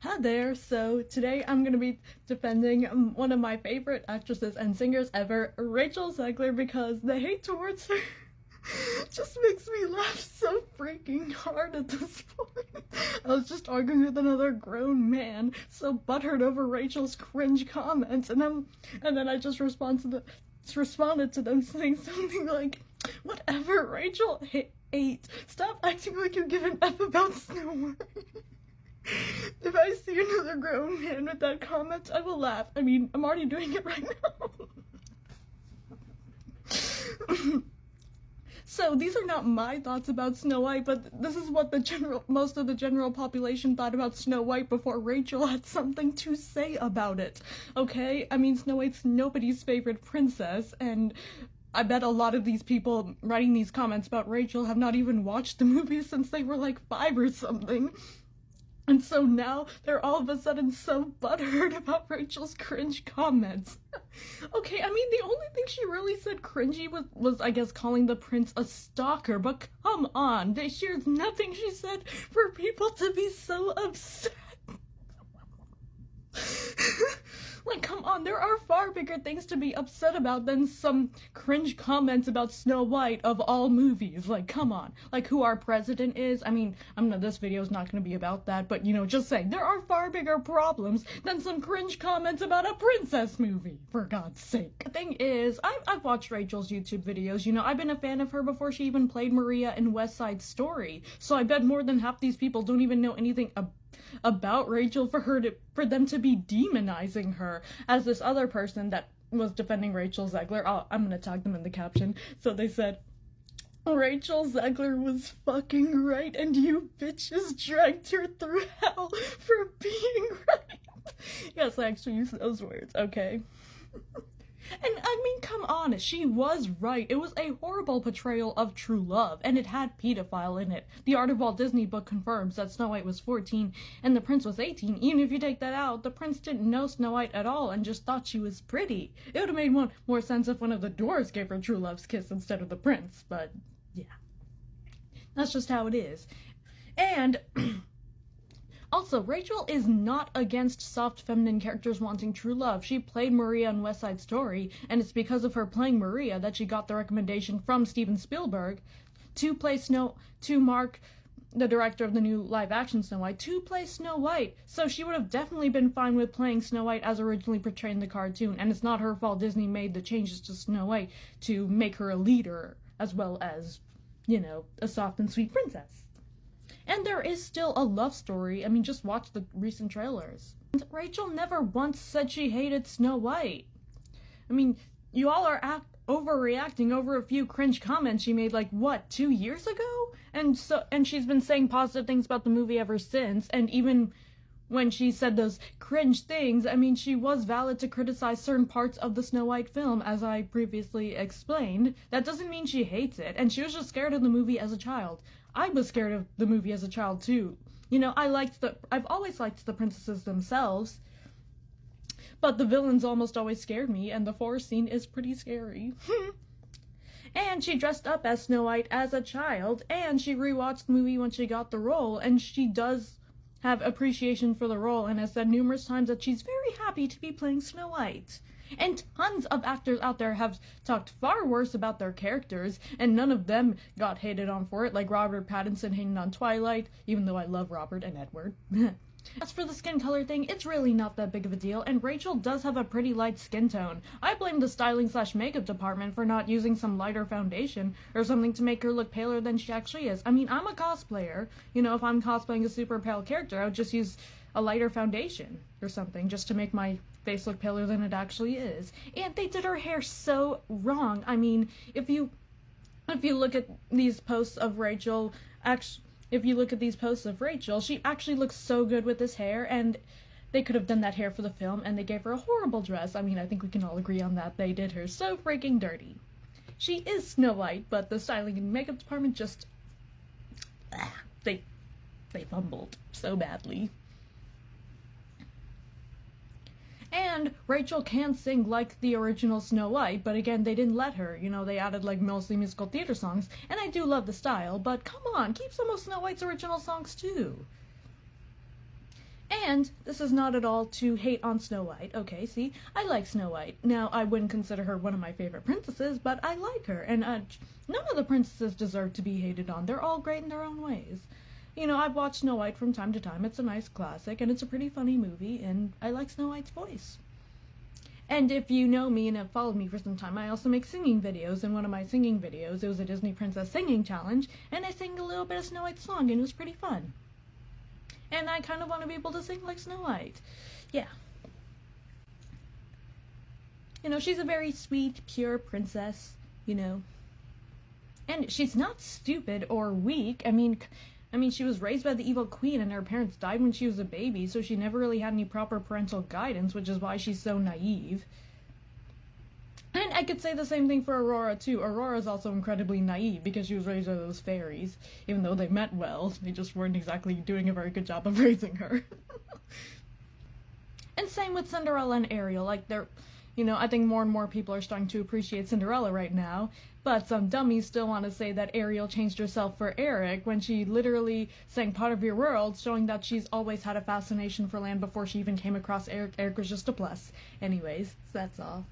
Hi there, so today I'm going to be defending one of my favorite actresses and singers ever, Rachel Zegler, because the hate towards her just makes me laugh so freaking hard at this point. I was just arguing with another grown man, so butthurt over Rachel's cringe comments, and then I just responded to them saying something like, "Whatever, Rachel ate. Stop acting like you give an F about Snow White." If I see another grown man with that comment, I will laugh. I mean, I'm already doing it right now. So these are not my thoughts about Snow White, but this is what most of the general population thought about Snow White before Rachel had something to say about it. Okay? I mean, Snow White's nobody's favorite princess, and I bet a lot of these people writing these comments about Rachel have not even watched the movie since they were like 5 or something. And so now they're all of a sudden so butthurt about Rachel's cringe comments. Okay, I mean, the only thing she really said cringy was I guess, calling the prince a stalker, but come on, there's nothing she said for people to be so upset. Like, come on, there are far bigger things to be upset about than some cringe comments about Snow White of all movies. Like, come on. Like, who our president is. I mean, this video is not going to be about that, but, just saying, there are far bigger problems than some cringe comments about a princess movie, for God's sake. The thing is, I've watched Rachel's YouTube videos, I've been a fan of her before she even played Maria in West Side Story, so I bet more than half these people don't even know anything about Rachel for them to be demonizing her as this other person that was defending Rachel Zegler. I'm gonna tag them in the caption. So they said, "Rachel Zegler was fucking right and you bitches dragged her through hell for being right." Yes, I actually used those words, okay? And I mean, come on, she was right. It was a horrible portrayal of true love, and it had pedophile in it. The Art of Walt Disney book confirms that Snow White was 14 and the prince was 18. Even if you take that out, the prince didn't know Snow White at all and just thought she was pretty. It would have made more sense if one of the dwarves gave her true love's kiss instead of the prince, but yeah. That's just how it is. And also, Rachel is not against soft feminine characters wanting true love. She played Maria in West Side Story, and it's because of her playing Maria that she got the recommendation from Steven Spielberg to Mark, the director of the new live-action Snow White, to play Snow White. So she would have definitely been fine with playing Snow White as originally portrayed in the cartoon, and it's not her fault Disney made the changes to Snow White to make her a leader, as well as, a soft and sweet princess. And there is still a love story. I mean, just watch the recent trailers. And Rachel never once said she hated Snow White. I mean, you all are overreacting over a few cringe comments she made, 2 years ago? And she's been saying positive things about the movie ever since, and even when she said those cringe things, I mean, she was valid to criticize certain parts of the Snow White film, as I previously explained. That doesn't mean she hates it, and she was just scared of the movie as a child. I was scared of the movie as a child, too. I've always liked the princesses themselves, but the villains almost always scared me, and the forest scene is pretty scary. And she dressed up as Snow White as a child, and she rewatched the movie when she got the role, and she does have appreciation for the role and has said numerous times that she's very happy to be playing Snow White. And tons of actors out there have talked far worse about their characters, and none of them got hated on for it, like Robert Pattinson hating on Twilight, even though I love Robert and Edward. As for the skin color thing, it's really not that big of a deal, and Rachel does have a pretty light skin tone. I blame the styling/makeup department for not using some lighter foundation or something to make her look paler than she actually is. I mean, I'm a cosplayer. If I'm cosplaying a super pale character, I would just use a lighter foundation or something just to make my face look paler than it actually is. And they did her hair so wrong. I mean, if you look at these posts of Rachel, she actually looks so good with this hair, and they could have done that hair for the film, and they gave her a horrible dress. I mean, I think we can all agree on that. They did her so freaking dirty. She is Snow White, but the styling and makeup department just, they fumbled so badly. And Rachel can sing like the original Snow White, but again, they didn't let her. They added mostly musical theater songs, and I do love the style, but come on, keep some of Snow White's original songs too. And this is not at all to hate on Snow White. Okay, see, I like Snow White. Now, I wouldn't consider her one of my favorite princesses, but I like her. And none of the princesses deserve to be hated on. They're all great in their own ways. You know, I've watched Snow White from time to time. It's a nice classic, and it's a pretty funny movie, and I like Snow White's voice. And if you know me and have followed me for some time, I also make singing videos. In one of my singing videos, it was a Disney Princess Singing Challenge, and I sang a little bit of Snow White's song, and it was pretty fun. And I kind of want to be able to sing like Snow White. Yeah. You know, she's a very sweet, pure princess, you know. And she's not stupid or weak. I mean, she was raised by the evil queen, and her parents died when she was a baby, so she never really had any proper parental guidance, which is why she's so naive. And I could say the same thing for Aurora, too. Aurora's also incredibly naive because she was raised by those fairies. Even though they meant well, they just weren't exactly doing a very good job of raising her. And same with Cinderella and Ariel. Like, you know, I think more and more people are starting to appreciate Cinderella right now. But some dummies still want to say that Ariel changed herself for Eric when she literally sang Part of Your World, showing that she's always had a fascination for land before she even came across Eric. Eric was just a plus. Anyways, that's all.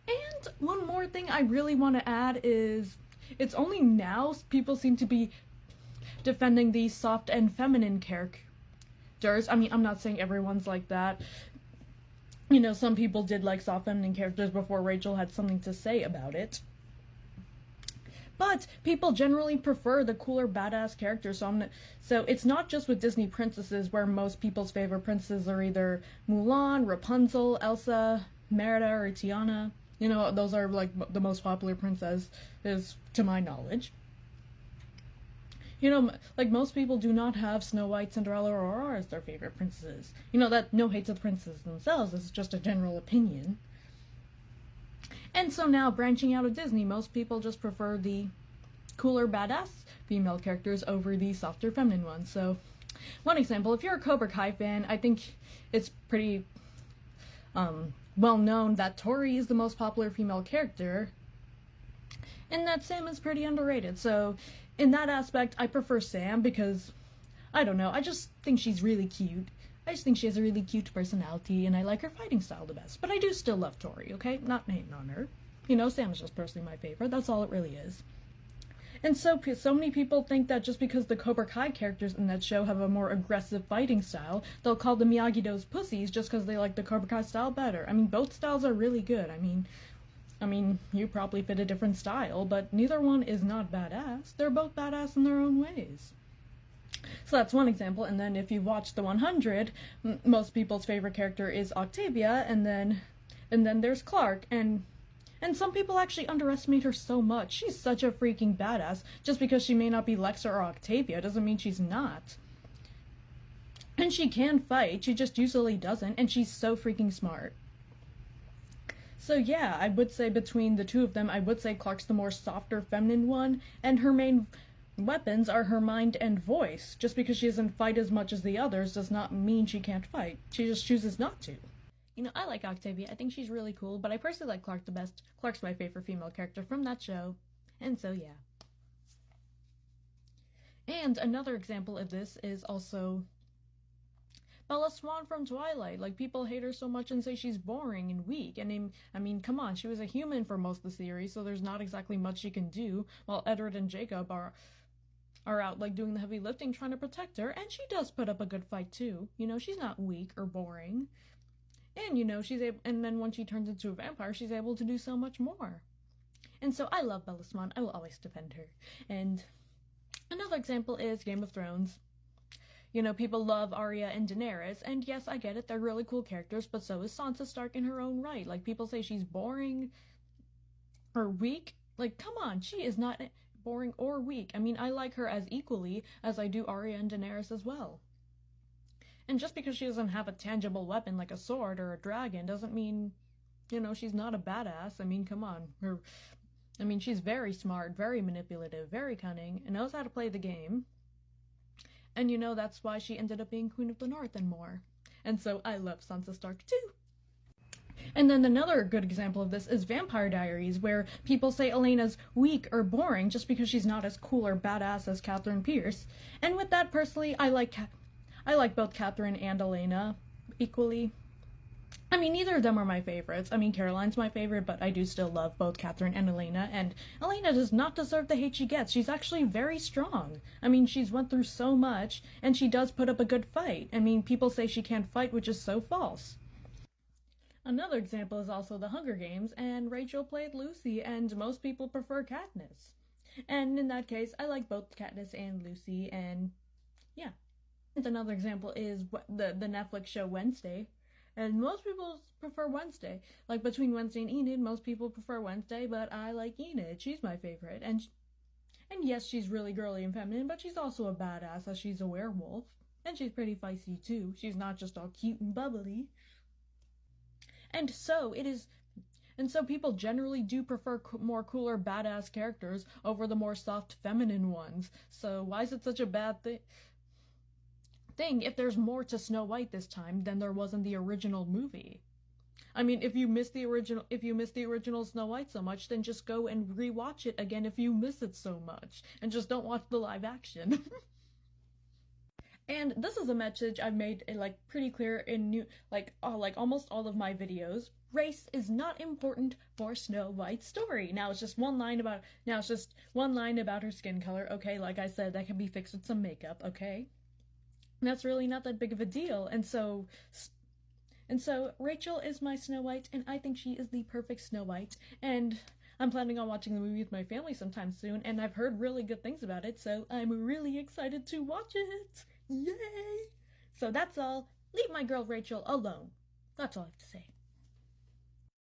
And one more thing I really want to add is, it's only now people seem to be defending these soft and feminine characters. I mean, I'm not saying everyone's like that. You know, some people did like soft feminine characters before Rachel had something to say about it. But people generally prefer the cooler, badass characters, so it's not just with Disney princesses where most people's favorite princesses are either Mulan, Rapunzel, Elsa, Merida, or Tiana. You know, those are, like, the most popular princesses, to my knowledge. You know, like, most people do not have Snow White, Cinderella, or Aurora as their favorite princesses. You know, that no hate to the princesses themselves, this is just a general opinion. And so now, branching out of Disney, most people just prefer the cooler, badass female characters over the softer, feminine ones. So, one example, if you're a Cobra Kai fan, I think it's pretty, well known that Tori is the most popular female character, and that Sam is pretty underrated. So, in that aspect, I prefer Sam because, I don't know, I just think she's really cute. I just think she has a really cute personality, and I like her fighting style the best. But I do still love Tori, okay? Not hating on her. You know, Sam's just personally my favorite. That's all it really is. And so many people think that just because the Cobra Kai characters in that show have a more aggressive fighting style, they'll call the Miyagi-Do's pussies just because they like the Cobra Kai style better. I mean, both styles are really good. I mean, you probably fit a different style, but neither one is not badass. They're both badass in their own ways. So that's one example, and then if you watch The 100, most people's favorite character is Octavia, and then there's Clark, and some people actually underestimate her so much. She's such a freaking badass. Just because she may not be Lexa or Octavia doesn't mean she's not. And she can fight, she just usually doesn't, and she's so freaking smart. So yeah, I would say between the two of them, I would say Clark's the more softer, feminine one, and her main weapons are her mind and voice. Just because she doesn't fight as much as the others does not mean she can't fight. She just chooses not to. You know, I like Octavia. I think she's really cool, but I personally like Clark the best. Clark's my favorite female character from that show. And so, yeah. And another example of this is also Bella Swan from Twilight. Like, people hate her so much and say she's boring and weak. And I mean, come on, she was a human for most of the series, so there's not exactly much she can do, while Edward and Jacob are out, like, doing the heavy lifting trying to protect her, and she does put up a good fight, too. You know, she's not weak or boring. And, you know, and then when she turns into a vampire, she's able to do so much more. And so I love Bella Swan. I will always defend her. And another example is Game of Thrones. You know, people love Arya and Daenerys, and yes, I get it, they're really cool characters, but so is Sansa Stark in her own right. Like, people say she's boring or weak. Like, come on, she is not boring or weak. I mean, I like her as equally as I do Arya and Daenerys as well. And just because she doesn't have a tangible weapon like a sword or a dragon doesn't mean, you know, she's not a badass. I mean, come on. She's very smart, very manipulative, very cunning, and knows how to play the game. And, you know, that's why she ended up being Queen of the North and more. And so I love Sansa Stark too. And then another good example of this is Vampire Diaries, where people say Elena's weak or boring just because she's not as cool or badass as Catherine Pierce. And with that, personally, I like both Catherine and Elena. equally. I mean, neither of them are my favorites. I mean, Caroline's my favorite, but I do still love both Catherine and Elena, and Elena does not deserve the hate she gets. She's actually very strong. I mean, she's went through so much, and she does put up a good fight. I mean, people say she can't fight, which is so false. Another example is also the Hunger Games, and Rachel played Lucy, and most people prefer Katniss. And in that case, I like both Katniss and Lucy, and yeah. And another example is the Netflix show Wednesday, and most people prefer Wednesday. Like between Wednesday and Enid, most people prefer Wednesday, but I like Enid. She's my favorite, and yes, she's really girly and feminine, but she's also a badass as she's a werewolf, and she's pretty feisty too. She's not just all cute and bubbly. And so it is And so people generally do prefer more cooler, badass characters over the more soft, feminine ones. So why is it such a bad thing if there's more to Snow White this time than there was in the original movie? I mean, if you miss the original Snow White so much, then just go and rewatch it again if you miss it so much, and just don't watch the live action. And this is a message I've made like pretty clear in almost all of my videos. Race is not important for Snow White's story. Now it's just one line about her skin color. Okay, like I said, that can be fixed with some makeup. Okay, and that's really not that big of a deal. And so Rachel is my Snow White, and I think she is the perfect Snow White. And I'm planning on watching the movie with my family sometime soon, and I've heard really good things about it, so I'm really excited to watch it. Yay! So that's all. Leave my girl Rachel alone. That's all I have to say.